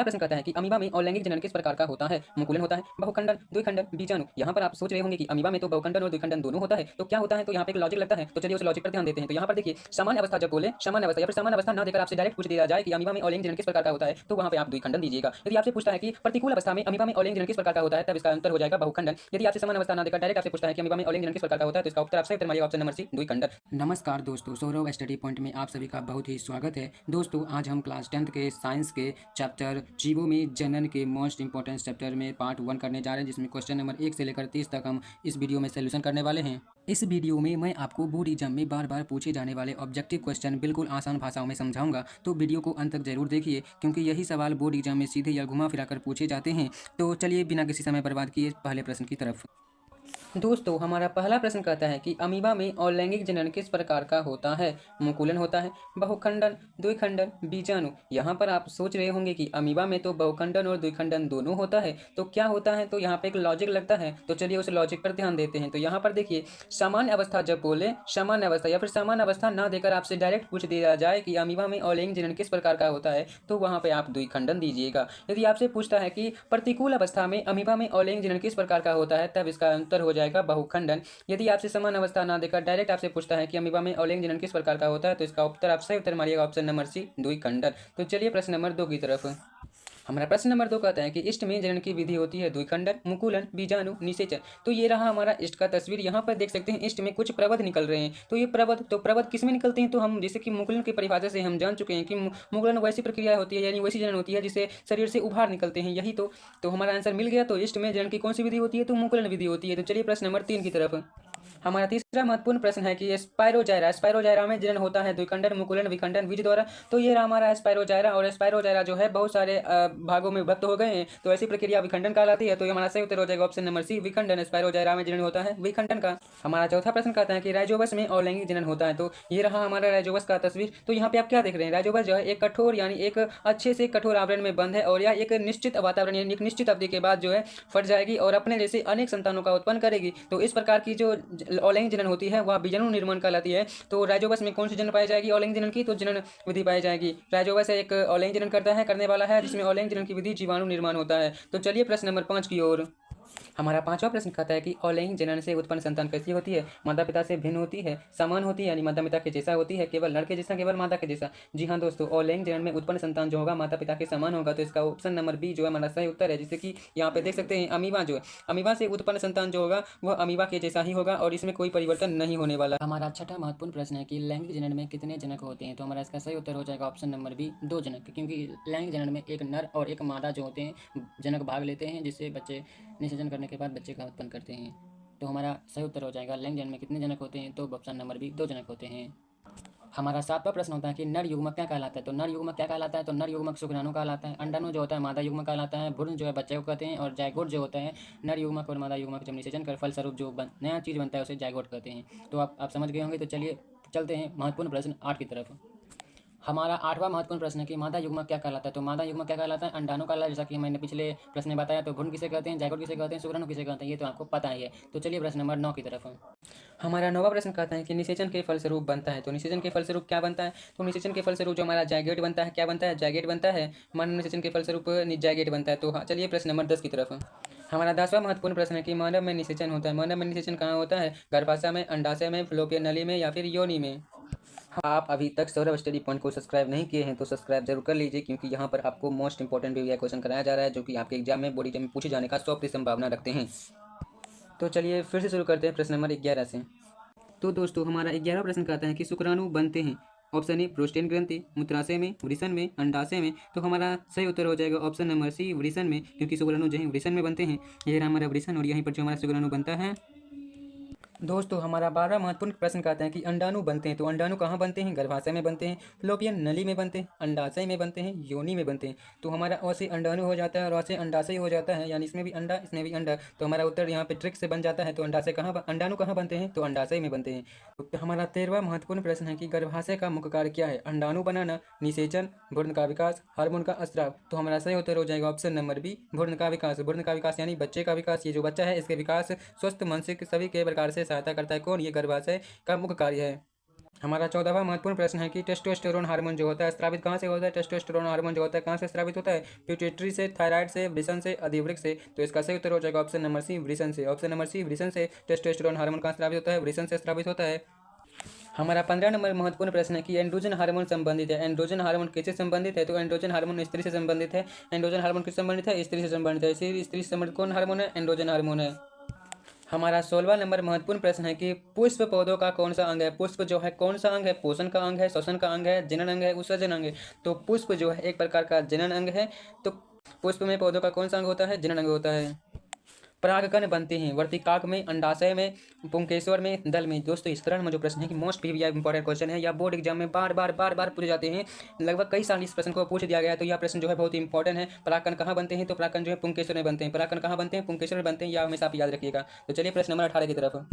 पहला प्रश्न कहता है कि अमीबा में अलैंगिक जनन किस प्रकार का होता है? मुकुलन होता है, बहुखंडन, द्विखंडन, बीजाणु। यहाँ पर आप सोच रहे होंगे कि अमीबा में तो बहुखंडन और द्विखंडन दोनों होता है, तो क्या होता है? तो यहाँ पे एक लॉजिक लगता है, तो चलिए उस लॉजिक पर ध्यान देते हैं। तो यहाँ पर देखिए, सामान्य अवस्था जब बोले, सामान्य अवस्था या फिर सामान्य अवस्था ना देकर आपसे डायरेक्ट पूछ दिया जाए कि अमीबा में अलैंगिक जनन किस प्रकार का होता है, तो वहाँ पे आप द्विखंडन दीजिएगा। यदि आपसे पूछता है कि प्रतिकूल अवस्था में अमीबा में अलैंगिक जनन किस प्रकार का होता है, तब इसका उत्तर हो जाएगा बहुखंडन। यदि आपसे सामान्य अवस्था ना देकर डायरेक्ट आपसे पूछता है कि अमीबा में अलैंगिक जनन किस प्रकार का होता है, तो इसका उत्तर आप सही उत्तर मारिएगा ऑप्शन नंबर सी, द्विखंडन। नमस्कार दोस्तों, सौरभ स्टडी पॉइंट में आप सभी का बहुत ही स्वागत है। दोस्तों, आज हम क्लास 10th के साइंस के चैप्टर जीवों में जनन के मोस्ट इंपॉर्टेंट चैप्टर में पार्ट 1 करने जा रहे हैं, जिसमें क्वेश्चन नंबर 1 से लेकर 30 तक हम इस वीडियो में सोल्यूशन करने वाले हैं। इस वीडियो में मैं आपको बोर्ड एग्जाम में बार बार पूछे जाने वाले ऑब्जेक्टिव क्वेश्चन बिल्कुल आसान भाषाओं में समझाऊंगा, तो वीडियो को अंत तक जरूर देखिए, क्योंकि यही सवाल बोर्ड एग्जाम में सीधे या घुमा फिरा कर पूछे जाते हैं। तो चलिए बिना किसी समय बर्बाद किए पहले प्रश्न की तरफ। दोस्तों, हमारा पहला प्रश्न कहता है कि अमीबा में अलैंगिक जनन किस प्रकार का होता है? मुकुलन होता है, बहुखंडन, द्विखंडन, बीजाणु। यहाँ पर आप सोच रहे होंगे कि अमीबा में तो बहुखंडन और द्विखंडन दोनों होता है, तो क्या होता है? तो यहाँ पे एक लॉजिक लगता है, तो चलिए उस लॉजिक पर ध्यान देते हैं। तो यहाँ पर देखिए, सामान्य अवस्था जब बोले, सामान्य अवस्था या फिर सामान्य अवस्था ना देकर आपसे डायरेक्ट पूछ दिया जाए कि अमीबा में अलैंगिक जनन किस प्रकार का होता है, तो वहाँ पे आप द्विखंडन दीजिएगा। यदि आपसे पूछता है कि प्रतिकूल अवस्था में अमीबा में अलैंगिक जनन किस प्रकार का होता है, तब इसका उत्तर हो जाएगा बहुखंडन। यदि आपसे समान अवस्था ना देकर डायरेक्ट आपसे पूछता है कि अमीबा में अलैंगिक जनन किस प्रकार का होता है, तो इसका उत्तर आप सही उत्तर मारिएगा ऑप्शन नंबर सी, द्विखंडन। तो चलिए प्रश्न नंबर 2 की तरफ। हमारा प्रश्न नंबर 2 कहता है कि इष्ट में जनन की विधि होती है द्विखंडन, मुकुलन, बीजाणु, निषेचन। तो ये रहा हमारा इष्ट का तस्वीर। यहाँ पर देख सकते हैं इष्ट में कुछ प्रवध निकल रहे हैं। तो ये प्रवध किस में निकलते हैं? तो हम जैसे कि मुकुलन की परिभाषा से हम जान चुके हैं कि मुकुलन वैसी प्रक्रिया होती है, यानी वैसी जनन होती है जिससे शरीर से उभार निकलते हैं। यही तो हमारा आंसर मिल गया। तो इष्ट में जनन की कौन सी विधि होती है? तो मुकुलन विधि होती है। तो चलिए प्रश्न नंबर 3 की तरफ। हमारा तीसरा महत्वपूर्ण प्रश्न है कि स्पाइरोजायरा में जनन होता है द्विखंडन, मुकुलन, विखंडन, बीज द्वारा। तो ये रहा हमारा स्पाइरोजायरा, और स्पाइरोजायरा जो है बहुत सारे भागों में विभक्त हो गए हैं, तो ऐसी प्रक्रिया विखंडन कहलाती है। तो ये हमारा सही उत्तर हो जाएगा ऑप्शन नंबर सी, विखंडन। स्पाइरोजायरा में जनन होता है विखंडन का। हमारा चौथा प्रश्न कहता है कि राइजोबस में अलैंगिक जनन होता है। तो ये रहा हमारा राइजोबस का तस्वीर। तो यहाँ पे आप क्या देख रहे हैं? राइजोबस जो है एक कठोर, यानी एक अच्छे से कठोर आवरण में बंद है, और यह एक निश्चित वातावरण यानी एक निश्चित अवधि के बाद जो है फट जाएगी और अपने जैसे अनेक संतानों का उत्पन्न करेगी। तो इस प्रकार की जो अलैंगिक जनन होती है वह बीजाणु निर्माण कहलाती है। तो राइजोबस में कौन सी जनन पाई जाएगी अलैंगिक जनन की? तो जनन विधि पाई जाएगी। राइजोबस एक अलैंगिक जनन करने वाला है, जिसमें अलैंगिक जनन की विधि जीवाणु निर्माण होता है। तो चलिए प्रश्न नंबर 5 की ओर। हमारा पांचवा प्रश्न कहता है कि अलैंगिक जनन से उत्पन्न संतान कैसी होती है? माता पिता से भिन्न होती है, समान होती है यानी माता पिता के जैसा होती है, केवल लड़के जैसा, केवल माता के जैसा। जी हाँ दोस्तों, अलैंगिक जनन में उत्पन्न संतान जो होगा माता पिता के समान होगा। तो इसका ऑप्शन नंबर बी जो है हमारा सही उत्तर है। जैसे कि यहाँ पे देख सकते हैं अमीबा जो है, अमीबा से उत्पन्न संतान जो होगा वह अमीबा के जैसा ही होगा, और इसमें कोई परिवर्तन नहीं होने वाला। हमारा छठा महत्वपूर्ण प्रश्न है कि लैंगिक जनन में कितने जनक होते हैं? तो हमारा इसका सही उत्तर हो जाएगा ऑप्शन नंबर बी, 2 जनक। क्योंकि लैंगिक जनन में एक नर और एक मादा जो होते हैं जनक भाग लेते हैं, जिससे बच्चे निषेचन करने के बाद बच्चे का उत्पन्न करते हैं। तो हमारा सही उत्तर हो जाएगा लैंगिक जनन में कितने जनक होते हैं? तो ऑप्शन नंबर बी, 2 जनक होते हैं। हमारा सातवां प्रश्न होता है कि नर युग्मक क्या कहलाता है? तो नर युग्मक क्या कहलाता है? तो नर युग्मक शुक्राणु कहलाता है। अंडाणु जो होता है मादा युग्मक कहलाता है। भ्रूण जो है बच्चे को कहते हैं, और जायगोट जो होता है नर युग्मक और मादा युग्मक जब निषेचन कर फलस्वरूप जो नया चीज़ बनता है उसे जायगोट कहते हैं। तो आप समझ गए होंगे। तो चलिए चलते हैं महत्वपूर्ण प्रश्न 8 की तरफ। हमारा आठवां महत्वपूर्ण प्रश्न है कि मादा युग्मक क्या कहलाता है? तो मादा युग्मक क्या कहलाता है? अंडाणु कहलाता है, जैसा कि मैंने पिछले प्रश्न में बताया। तो भ्रूण किसे कहते हैं, जायगोट किसे कहते हैं, शुक्राणु किसे कहते हैं, ये तो आपको पता ही है। तो चलिए प्रश्न नंबर 9 की तरफ। हमारा नौवां प्रश्न कहता है कि निषेचन के फलस्वरूप बनता है। तो निषेचन के फलस्वरूप क्या बनता है? तो निषेचन के फलस्वरूप जो हमारा जायगोट बनता है, क्या बनता है? जायगोट बनता है। मानव निषेचन के फलस्वरूप जायगोट बनता है। तो हाँ, चलिए प्रश्न नंबर 10 की तरफ। हमारा 10वां महत्वपूर्ण प्रश्न है कि मानव में निषेचन होता है। मानव में निषेचन कहाँ होता है? गर्भाशय में, अंडाशय में, फलोपियन नली में, या फिर योनि में। आप अभी तक सौरभ स्टडी पॉइंट को सब्सक्राइब नहीं किए हैं तो सब्सक्राइब जरूर कर लीजिए, क्योंकि यहाँ पर आपको मोस्ट इंपॉर्टेंट भी क्वेश्चन कराया जा रहा है, जो कि आपके एग्जाम में बोर्ड एग्जाम में पूछे जाने का 100% संभावना रखते हैं। तो चलिए फिर से शुरू करते हैं प्रश्न नंबर 11 से। तो दोस्तों, हमारा 11वां प्रश्न कहता है कि शुक्राणु बनते हैं। ऑप्शन ए प्रोस्टेट ग्रंथि, मूत्राशय में, वृषण में, अंडाशय में। तो हमारा सही उत्तर हो जाएगा ऑप्शन नंबर सी, वृषण में, क्योंकि शुक्राणु जो है वृषण में बनते हैं। यह रहा हमारा वृषण, और यहीं पर जो हमारा शुक्राणु बनता है। दोस्तों, हमारा 12वां महत्वपूर्ण प्रश्न कहता है कि अंडाणु बनते हैं। तो अंडाणु कहाँ बनते हैं? गर्भाशय में बनते हैं, फ्लोपियन नली में बनते हैं, अंडाशय में बनते हैं, योनि में बनते हैं। तो हमारा अ से अंडाणु हो जाता है और अ से अंडाशय हो जाता है, यानी इसमें भी अंडा, इसमें भी अंडा। तो हमारा उत्तर यहाँ पे ट्रिक से बन जाता है। तो अंडाणु कहाँ बनते हैं? तो अंडाशय में बनते हैं। तो हमारा 13वां महत्वपूर्ण प्रश्न है कि गर्भाशय का मुख्य कार्य क्या है? अंडाणु बनाना, निषेचन, भ्रूण का विकास, हार्मोन का स्राव। तो हमारा सही उत्तर हो जाएगा ऑप्शन नंबर बी, भ्रूण का विकास। भ्रूण का विकास यानी बच्चे का विकास। ये जो बच्चा है इसके विकास, स्वस्थ मानसिक सभी के प्रकार से सहायता करता है। कौन? ये गर्भाशय का मुख्य कार्य है। हमारा 14वां महत्वपूर्ण प्रश्न है कि टेस्टोस्टेरोन हार्मोन जो होता है स्रावित कहाँ से होता है। टेस्टोस्टेरोन हार्मोन जो होता है कहाँ से स्रावित होता है। पिट्यूटरी से, थायराइड से, वृषण से, अधिवृक्क से। तो इसका सही उत्तर हो जाएगा ऑप्शन नंबर सी, वृषण से। ऑप्शन नंबर सी, वृषण से टेस्टोस्टेरोन हार्मोन कहाँ स्रावित होता है, वृषण से स्रावित होता है। हमारा 15 नंबर महत्वपूर्ण प्रश्न है कि एंड्रोजन हार्मोन संबंधित है। एंड्रोजन हार्मोन किससे संबंधित है। तो एंड्रोजन हार्मोन स्त्री से संबंधित है। एंड्रोजन हार्मोन किससे संबंधित है, स्त्री से संबंधित है। स्त्री से संबंधित कौन हार्मोन है, एंड्रोजन हार्मोन है। हमारा 16वां नंबर महत्वपूर्ण प्रश्न है कि पुष्प पौधों का कौन सा अंग है। पुष्प जो है कौन सा अंग है, पोषण का अंग है, श्वसन का अंग है, जनन अंग है, उत्सर्जन अंग है। तो पुष्प जो है एक प्रकार का जनन अंग है। तो पुष्प में पौधों का कौन सा अंग होता है, जनन अंग होता है। परागकण बनते हैं वर्तिकाक में, अंडाशय में, पुंकेश्वर में, दल में। दोस्तों इस तरह में जो प्रश्न है कि मोस्ट प्रीवियस इंपॉर्टेंट क्वेश्चन है या बोर्ड एग्जाम में बार बार पूछे जाते हैं। लगभग कई साल इस प्रश्न को पूछ दिया गया है। तो यह प्रश्न जो है बहुत ही इंपॉर्टेंट है। परागकण कहाँ बनते हैं, तो परागकण जो है पुंकेश्वर में बनते हैं। परागकण कहाँ बनते हैं, पुंकेश्वर में बनते हैं। यह हमेशा आप याद रखिएगा। तो चलिए प्रश्न नंबर 18 की तरफ।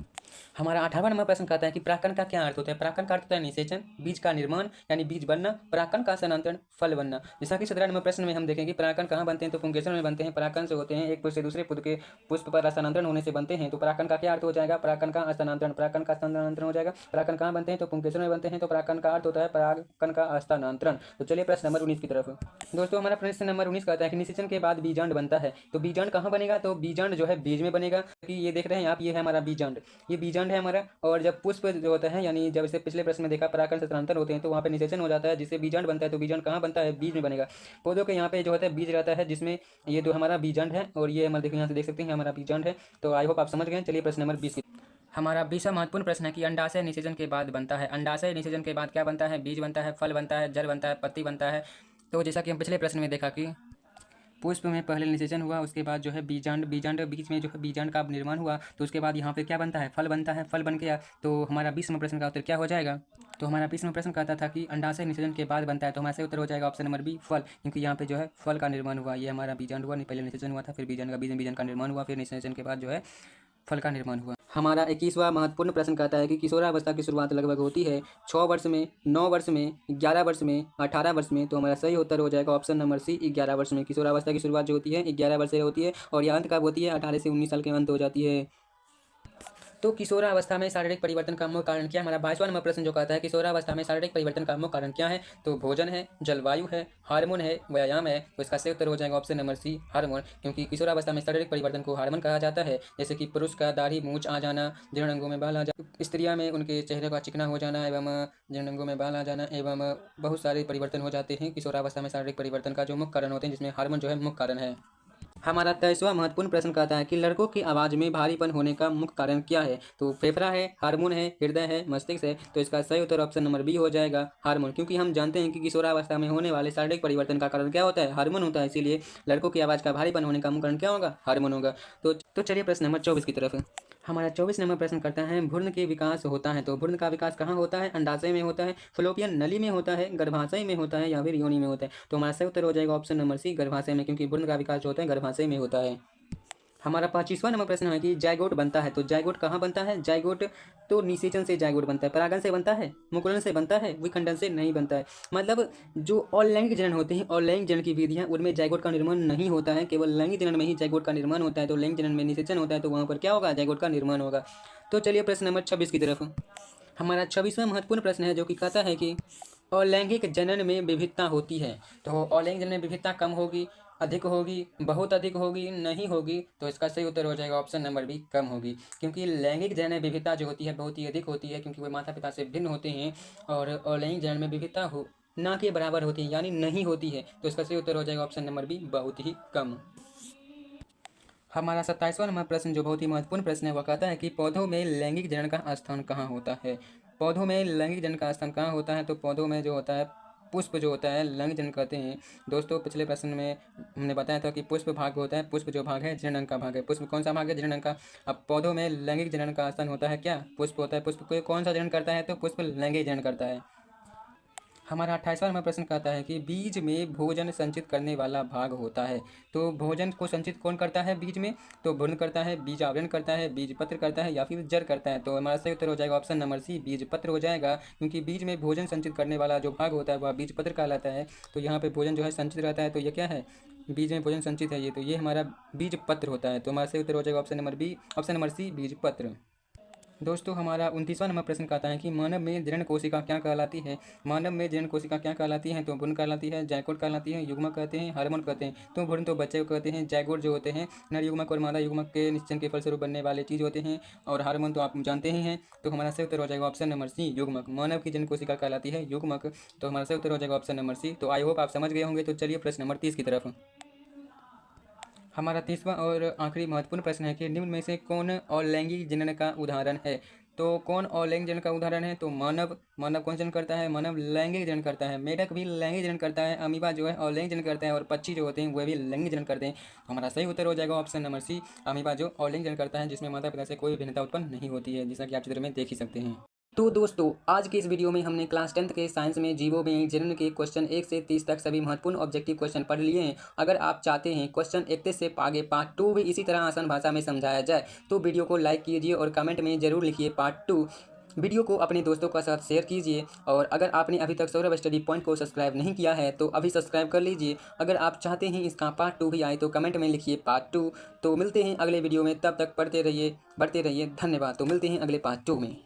हमारा 18वां नंबर प्रश्न कहता है कि परागकण का क्या अर्थ होता है। परागकण का अर्थ होता है निषेचन, बीज का निर्माण यानी बीज बनना, परागकण का स्थानांतरण, फल बनना। जैसा कि 17 नंबर प्रश्न में हम देखेंगे परागकण कहाँ बनते हैं, तो पुंकेश्वर में बनते हैं। परागकण से होते हैं एक पुष्प से दूसरे पुष्प के पुष्प पर स्थानांतरण होने से बनते हैं। तो परागकण का क्या अर्थ हो जाएगा, परागकण का स्थानांतरण। परागकण का स्थानांतरण हो जाएगा। परागकण कहाँ बनते हैं, तो पुंकेश्वर में बनते हैं। तो परागकण का अर्थ होता है परागकण का स्थानांतरण। तो चलिए प्रश्न नंबर 19 की तरफ। दोस्तों हमारा प्रश्न नंबर 19 कहता है कि निषेचन के बाद बीजांड बनता है। तो बीजांड कहाँ बनेगा, तो बीजांड जो है बीज में बनेगा। कि ये देख रहे हैं आप, ये है हमारा बीजांड, ये बीजांड है हमारा। और जब पुष्प जो होता है यानी जब इसे पिछले प्रश्न में देखा परागकण से स्थानांतरण होते हैं तो वहाँ पे निषेचन हो जाता है जिससे बीजांड बनता है। तो बीजांड कहाँ बनता है, बीज में बनेगा। पौधों के यहाँ पे जो होता है बीज रहता है जिसमें ये तो हमारा बीजांड है और ये हमारे देखो यहाँ से देख सकते हैं हमारा बीजांड है। तो आई होप आप समझ गए। चलिए प्रश्न नंबर 20 की। हमारा 20वां महत्वपूर्ण प्रश्न है कि अंडाशय निषेचन के बाद बनता है। अंडाशय निषेचन के बाद क्या बनता है, बीज बनता है, फल बनता है, जड़ बनता है, पत्ती बनता है। तो जैसा कि हम पिछले प्रश्न में देखा कि पुष्प में पहले निषेचन हुआ, उसके बाद जो है बीजांड, बीजांड बीच में जो है बीजांड का निर्माण हुआ। तो उसके बाद यहाँ पे क्या बनता है, फल बनता है। फल बन गया तो हमारा 20वां प्रश्न का उत्तर क्या हो जाएगा। तो हमारा 20वां प्रश्न कहता था कि अंडाशय निषेचन के बाद बनता है। तो हमारा सही उत्तर हो जाएगा ऑप्शन नंबर बी, फल। क्योंकि यहाँ पे जो है फल का निर्माण हुआ। ये हमारा बीजांड हुआ, नहीं पहले निषेचन हुआ था, फिर बीजांड का बीज में बीजांड का निर्माण हुआ, फिर निषेचन के बाद जो है फल का निर्माण हुआ। हमारा 21वां महत्वपूर्ण प्रश्न कहता है कि किशोरावस्था की शुरुआत लगभग होती है 6 वर्ष में, 9 वर्ष में, 11 वर्ष में, 18 वर्ष में। तो हमारा सही उत्तर हो जाएगा ऑप्शन नंबर सी, 11 वर्ष में। किशोरावस्था की शुरुआत जो होती है 11 वर्ष से होती है और यह अंत कब होती है, 18 से 19 साल के अंत हो जाती है। तो किशोरावस्था में शारीरिक परिवर्तन का मुख्य कारण क्या है। हमारा 22वां नंबर प्रश्न जो कहता है किशोरावस्था में शारीरिक परिवर्तन का मुख्य कारण क्या है। तो भोजन है, जलवायु है, हार्मोन है, व्यायाम है। तो इसका सही उत्तर हो जाएगा ऑप्शन नंबर सी, हार्मोन। क्योंकि किशोरावस्था में शारीरिक परिवर्तन को हार्मोन कहा जाता है। जैसे कि पुरुष का दाढ़ी मूंछ आ जाना, जीर्ण अंगों में बाल आ जाना, स्त्रियां में उनके चेहरे का चिकना हो जाना एवं जीर्ण अंगों में बाल आ जाना एवं बहुत सारे परिवर्तन हो जाते हैं किशोरावस्था में शारीरिक परिवर्तन का जो मुख्य कारण होते हैं, जिसमें हार्मोन जो है मुख्य कारण है। हमारा 23वां महत्वपूर्ण प्रश्न कहता है कि लड़कों की आवाज़ में भारीपन होने का मुख्य कारण क्या है। तो फेफड़ा है, हार्मोन है, हृदय है, मस्तिष्क है। तो इसका सही उत्तर ऑप्शन नंबर बी हो जाएगा, हार्मोन। क्योंकि हम जानते हैं कि किशोरावस्था में होने वाले शारीरिक परिवर्तन का कारण क्या होता है, हार्मोन होता है। इसीलिए लड़कों की आवाज़ का भारीपन होने का मुख्य कारण क्या होगा, हार्मोन होगा। तो चलिए प्रश्न नंबर 24 की तरफ। हमारा 24 नंबर प्रश्न करता है भ्रूण के विकास होता है। तो भ्रूण का विकास कहाँ होता है, अंडाशय में होता है, फलोपियन नली में होता है, गर्भाशय में होता है या फिर योनि में होता है। तो हमारा सही उत्तर हो जाएगा ऑप्शन नंबर सी, गर्भाशय में। क्योंकि भ्रूण का विकास जो होता है गर्भाशय में होता है। हमारा 25वां नंबर प्रश्न है कि जाइगोट बनता है। तो जाइगोट कहाँ बनता है, जाइगोट तो निषेचन से जाइगोट बनता है। परागण से बनता है, मुकुलन से बनता है, विखंडन से नहीं बनता है। मतलब जो अलैंगिक जनन होते हैं, अलैंगिक जनन की विधियाँ, उनमें जाइगोट का निर्माण नहीं होता है। केवल लैंगिक जनन में ही जाइगोट का निर्माण होता है। तो लैंगिक जनन में निषेचन होता है तो वहाँ पर क्या होगा, जाइगोट का निर्माण होगा। तो चलिए प्रश्न नंबर 26 की तरफ। हमारा 26वां महत्वपूर्ण प्रश्न है जो कि कहता है कि अलैंगिक जनन में विविधता होती है। तो अलैंगिक जनन में विविधता कम होगी, अधिक होगी, बहुत अधिक होगी, नहीं होगी। तो इसका सही उत्तर हो जाएगा ऑप्शन नंबर बी, कम होगी। क्योंकि लैंगिक जनन में विविधता जो होती है बहुत ही अधिक होती है, क्योंकि वे माता पिता से भिन्न होते हैं। और अलैंगिक जनन में विविधता हो ना के बराबर होती है, यानी नहीं होती है। तो इसका सही उत्तर हो जाएगा ऑप्शन नंबर बी, बहुत ही कम। हमारा 27वां नंबर प्रश्न जो बहुत ही महत्वपूर्ण प्रश्न है वह कहता है कि पौधों में लैंगिक जनन का स्थान कहाँ होता है। पौधों में लैंगिक जनन का स्थान कहाँ होता है। तो पौधों में जो होता है पुष्प जो होता है लैंगिक जनन कहते हैं। दोस्तों पिछले प्रश्न में हमने बताया था कि पुष्प भाग होता है, पुष्प जो भाग है जीर्ण अंग का भाग है। पुष्प कौन सा भाग है, जीर्ण अंग का। अब पौधों में लैंगिक जनन का स्थान होता है क्या, पुष्प होता है। पुष्प को कौन सा जनन करता है, तो पुष्प लैंगिक जनन करता है। हमारा 28वां नंबर प्रश्न कहता है कि बीज में भोजन संचित करने वाला भाग होता है। तो भोजन को संचित कौन करता है बीज में, तो भ्रूण करता है, बीज आवरण करता है, बीज पत्र करता है या फिर जड़ करता है। तो हमारा सही उत्तर हो जाएगा ऑप्शन नंबर सी, बीज पत्र हो जाएगा। क्योंकि बीज में भोजन संचित करने वाला जो भाग होता है वह बीज पत्र कहलाता है। तो यहाँ पे भोजन जो है संचित रहता है। तो ये क्या है, बीज में भोजन संचित है ये, तो ये हमारा बीज पत्र होता है। तो हमारा सही उत्तर हो जाएगा option number B, option number C, बीज पत्र। दोस्तों हमारा 29वां नंबर प्रश्न कहता है कि मानव में जनन कोशिका क्या कहलाती है। मानव में जनन कोशिका क्या कहलाती है, तो भ्रूण कहलाती है, जायकोट कहलाती है, युग्मक कहते हैं, हार्मोन कहते हैं। तो भ्रूण तो बच्चे को कहते हैं, जायकोट जो होते हैं नर युग्मक और मादा युग्मक के निश्चन के फलस्वरूप बनने वाले चीज़ होते हैं, और हार्मोन तो आप जानते ही हैं। तो हमारा सही उत्तर हो जाएगा ऑप्शन नंबर सी, युग्मक। मानव की जनन कोशिका कहलाती है युग्मक। तो हमारा सही उत्तर हो जाएगा ऑप्शन नंबर सी। तो आई होप आप समझ गए होंगे। तो चलिए प्रश्न नंबर 30 की तरफ। हमारा 30वां और आखिरी महत्वपूर्ण प्रश्न है कि निम्न में से कौन अलैंगिक जनन का उदाहरण है। तो कौन अलैंगिक जनन का उदाहरण है, तो मानव। मानव कौन जनन करता है, मानव लैंगिक जनन करता है। मेढक भी लैंगिक जनन करता है, अमीबा जो है अलैंगिक जनन करता है, और पक्षी जो होते हैं वह भी लैंगिक जनन करते हैं। तो हमारा सही उत्तर हो जाएगा ऑप्शन नंबर सी, अमीबा जो अलैंगिक जनन करता है, जिसमें माता पिता से कोई भिन्नता उत्पन्न नहीं होती है, जैसा कि आप चित्र में देख ही सकते हैं। तो दोस्तों आज के इस वीडियो में हमने क्लास 10th के साइंस में जीवों में जनन के क्वेश्चन 1 से 30 तक सभी महत्वपूर्ण ऑब्जेक्टिव क्वेश्चन पढ़ लिए हैं। अगर आप चाहते हैं क्वेश्चन 31 से आगे पार्ट 2 भी इसी तरह आसान भाषा में समझाया जाए, तो वीडियो को लाइक कीजिए और कमेंट में जरूर लिखिए पार्ट 2। वीडियो को अपने दोस्तों के साथ शेयर कीजिए, और अगर आपने अभी तक सौरभ स्टडी पॉइंट को सब्सक्राइब नहीं किया है तो अभी सब्सक्राइब कर लीजिए। अगर आप चाहते हैं इसका पार्ट 2 भी आए तो कमेंट में लिखिए पार्ट 2। तो मिलते हैं अगले वीडियो में, तब तक पढ़ते रहिए, बढ़ते रहिए। धन्यवाद। तो मिलते हैं अगले पार्ट 2 में।